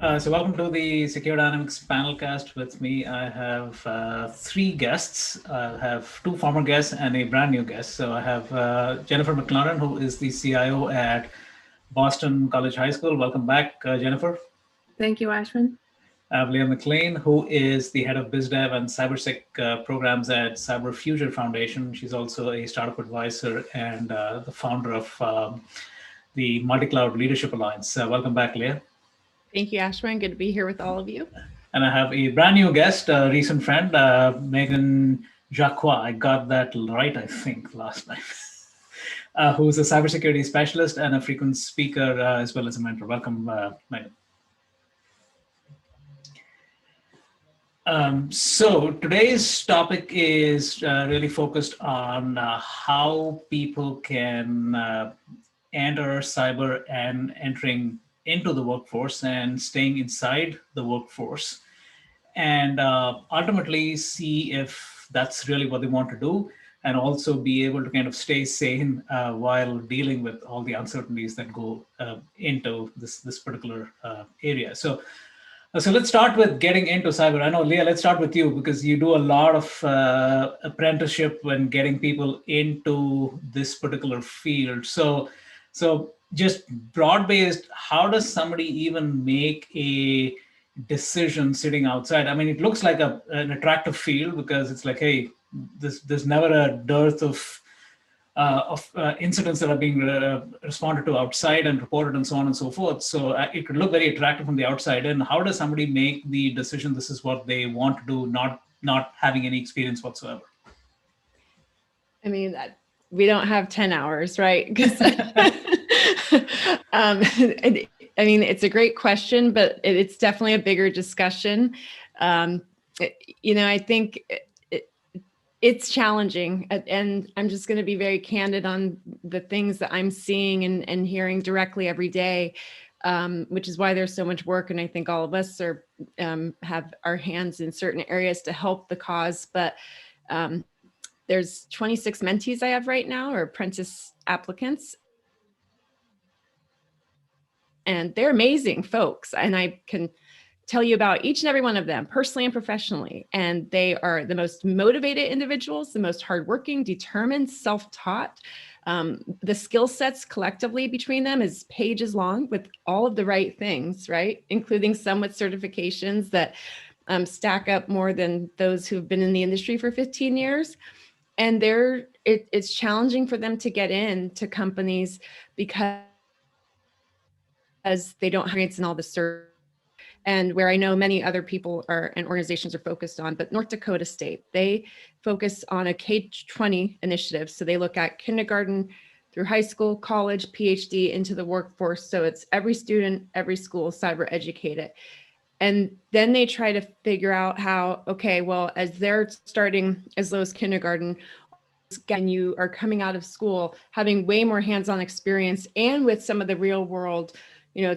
So welcome to the Secure Dynamics panelcast. With me, I have three guests. I have two former guests and a brand new guest. So I have Jennifer McLaren, who is the CIO at Boston College High School. Welcome back, Jennifer. Thank you, Ashwin. I have Leah McLean, who is the head of BizDev and CyberSec programs at Cyber Future Foundation. She's also a startup advisor and the founder of the Multi-Cloud Leadership Alliance. Welcome back, Leah. Thank you, Ashwin. Good to be here with all of you. And I have a brand new guest, a recent friend, Megan Jacques. I got that right, I think, last time. Who's a cybersecurity specialist and a frequent speaker as well as a mentor. Welcome, Megan. So today's topic is really focused on how people can enter cyber and entering into the workforce and staying inside the workforce, and ultimately see if that's really what they want to do, and also be able to kind of stay sane while dealing with all the uncertainties that go into this particular area. So let's start with getting into cyber. I know, Leah, let's start with you because you do a lot of apprenticeship when getting people into this particular field. So just broad-based, how does somebody even make a decision sitting outside? I mean, it looks like an attractive field because it's like, hey, there's never a dearth of incidents that are being responded to outside and reported and so on and so forth. So it could look very attractive from the outside. And how does somebody make the decision this is what they want to do, not having any experience whatsoever? I mean, we don't have 10 hours, right? I mean, it's a great question, but it's definitely a bigger discussion. I think it's challenging, and I'm just going to be very candid on the things that I'm seeing and hearing directly every day, which is why there's so much work. And I think all of us are have our hands in certain areas to help the cause. But there's 26 mentees I have right now, or apprentice applicants. And they're amazing folks. And I can tell you about each and every one of them personally and professionally. And they are the most motivated individuals, the most hardworking, determined, self-taught. The skill sets collectively between them is pages long with all of the right things, right? Including some with certifications that stack up more than those who've been in the industry for 15 years. And it's challenging for them to get into companies because they don't have experience in all the cert, and where I know many other people are and organizations are focused on, but North Dakota State, they focus on a K-20 initiative. So they look at kindergarten through high school, college, PhD into the workforce. So it's every student, every school cyber educated. And then they try to figure out how, okay, well, as they're starting as low as kindergarten, and you are coming out of school, having way more hands-on experience and with some of the real world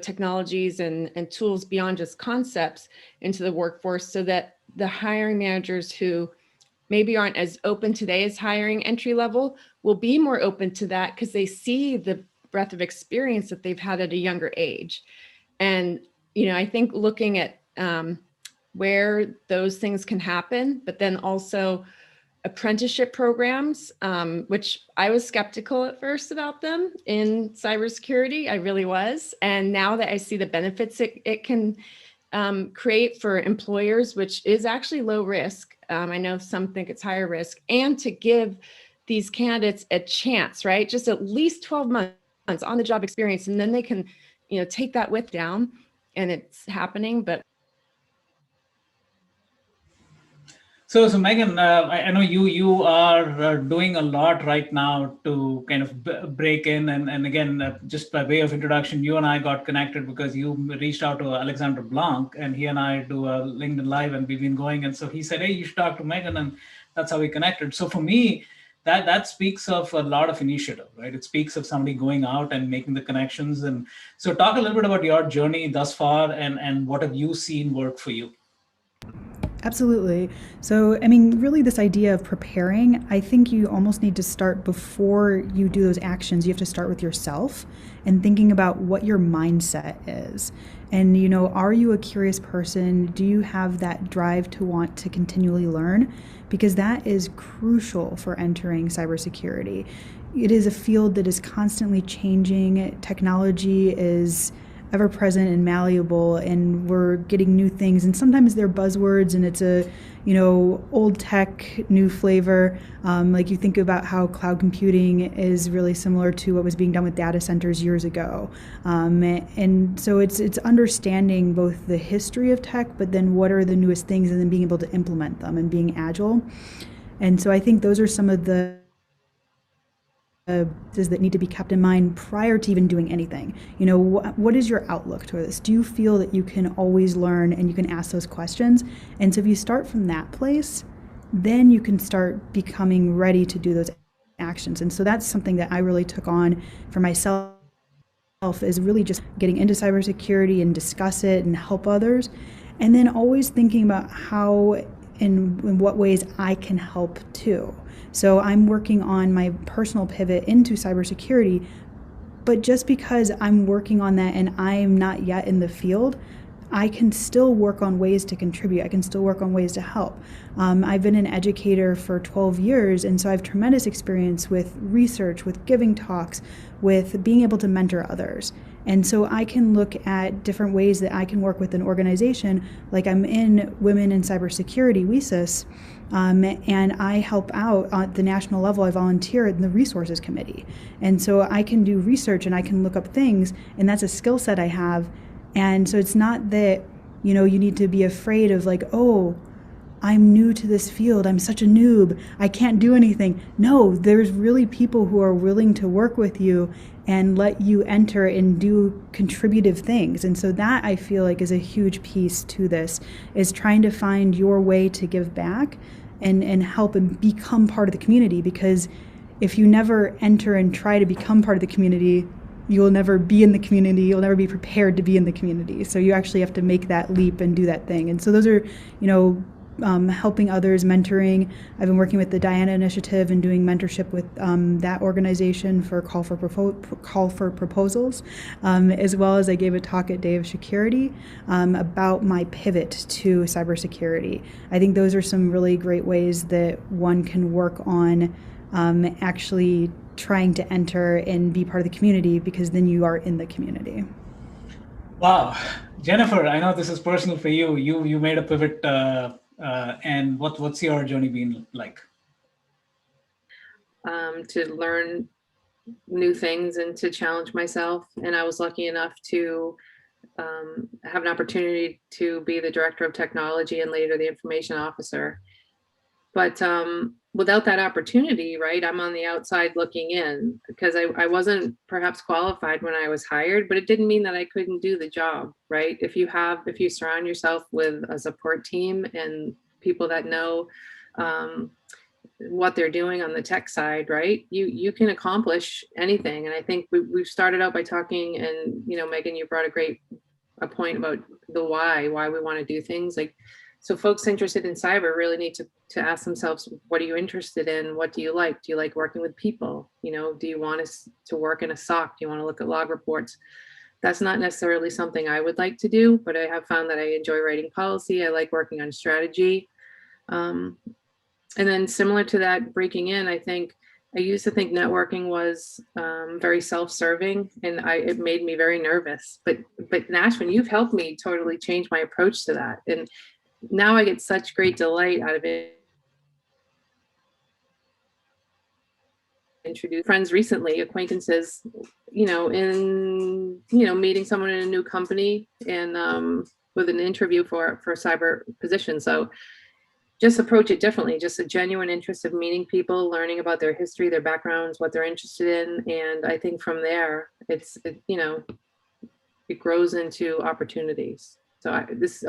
technologies and tools beyond just concepts into the workforce, so that the hiring managers who maybe aren't as open today as hiring entry level will be more open to that because they see the breadth of experience that they've had at a younger age. And, I think looking at where those things can happen, but then also apprenticeship programs, which I was skeptical at first about them in cybersecurity. I really was. And now that I see the benefits it can create for employers, which is actually low risk. I know some think it's higher risk, and to give these candidates a chance, right? Just at least 12 months on the job experience. And then they can, take that with down, and it's happening. But So Megan, I know you are doing a lot right now to kind of break in, and again, just by way of introduction, you and I got connected because you reached out to Alexander Blanc, and he and I do a LinkedIn Live, and we've been going, and so he said, hey, you should talk to Megan, and that's how we connected. So for me, that speaks of a lot of initiative, right? It speaks of somebody going out and making the connections. And so talk a little bit about your journey thus far, and what have you seen work for you? Absolutely. So, I mean, really, this idea of preparing, I think you almost need to start before you do those actions. You have to start with yourself and thinking about what your mindset is. And, are you a curious person? Do you have that drive to want to continually learn? Because that is crucial for entering cybersecurity. It is a field that is constantly changing. Technology is ever present and malleable, and we're getting new things, and sometimes they're buzzwords and it's a old tech new flavor. Like, you think about how cloud computing is really similar to what was being done with data centers years ago. And so it's understanding both the history of tech, but then what are the newest things, and then being able to implement them and being agile. And so I think those are some of the that need to be kept in mind prior to even doing anything. What is your outlook toward this? Do you feel that you can always learn and you can ask those questions? And so if you start from that place, then you can start becoming ready to do those actions. And so that's something that I really took on for myself, is really just getting into cybersecurity and discuss it and help others. And then always thinking about how, in what ways I can help too. So I'm working on my personal pivot into cybersecurity, but just because I'm working on that and I'm not yet in the field, I can still work on ways to contribute. I can still work on ways to help. I've been an educator for 12 years, and so I have tremendous experience with research, with giving talks, with being able to mentor others. And so I can look at different ways that I can work with an organization. Like, I'm in Women in Cybersecurity, WESIS, and I help out at the national level. I volunteer in the resources committee. And so I can do research and I can look up things, and that's a skill set I have. And so it's not that, you need to be afraid of, like, oh, I'm new to this field, I'm such a noob, I can't do anything. No, there's really people who are willing to work with you and let you enter and do contributive things. And so that, I feel like, is a huge piece to this, is trying to find your way to give back and help and become part of the community. Because if you never enter and try to become part of the community, you'll never be in the community, you'll never be prepared to be in the community. So you actually have to make that leap and do that thing. And so those are, helping others, mentoring. I've been working with the Diana Initiative and doing mentorship with that organization for call for proposals, as well as I gave a talk at Day of Security about my pivot to cybersecurity. I think those are some really great ways that one can work on actually trying to enter and be part of the community, because then you are in the community. Wow, Jennifer, I know this is personal for you. You made a pivot, and what's your journey been like? To learn new things and to challenge myself. And I was lucky enough to have an opportunity to be the director of technology and later the information officer. But without that opportunity, right, I'm on the outside looking in, because I wasn't perhaps qualified when I was hired, but it didn't mean that I couldn't do the job, right? If you surround yourself with a support team and people that know what they're doing on the tech side, right, you can accomplish anything. And I think we've started out by talking, and Megan, you brought a point about the why we want to do things. Like, so folks interested in cyber really need to ask themselves, what are you interested in? What do you like? Do you like working with people? Do you want to work in a SOC? Do you want to look at log reports? That's not necessarily something I would like to do, but I have found that I enjoy writing policy. I like working on strategy. And then similar to that, breaking in, I used to think networking was very self-serving, and it made me very nervous. But Nashvin, you've helped me totally change my approach to that. And now I get such great delight out of it. Introduce friends recently, acquaintances, in meeting someone in a new company and with an interview for a cyber position. So just approach it differently, just a genuine interest of meeting people, learning about their history, their backgrounds, what they're interested in. And I think from there, it grows into opportunities. So this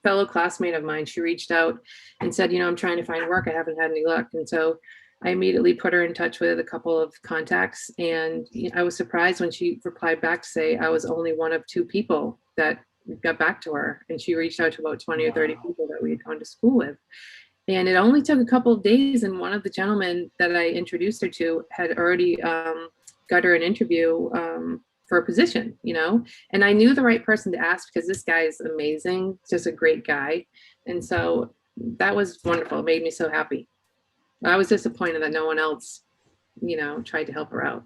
fellow classmate of mine, she reached out and said, I'm trying to find work. I haven't had any luck. And so I immediately put her in touch with a couple of contacts. And I was surprised when she replied back to say I was only one of two people that got back to her, and she reached out to about 20 or 30 people that we had gone to school with. And it only took a couple of days, and one of the gentlemen that I introduced her to had already got her an interview for a position, you know, and I knew the right person to ask because this guy is amazing, just a great guy. And so that was wonderful. It made me so happy. I was disappointed that no one else, you know, tried to help her out.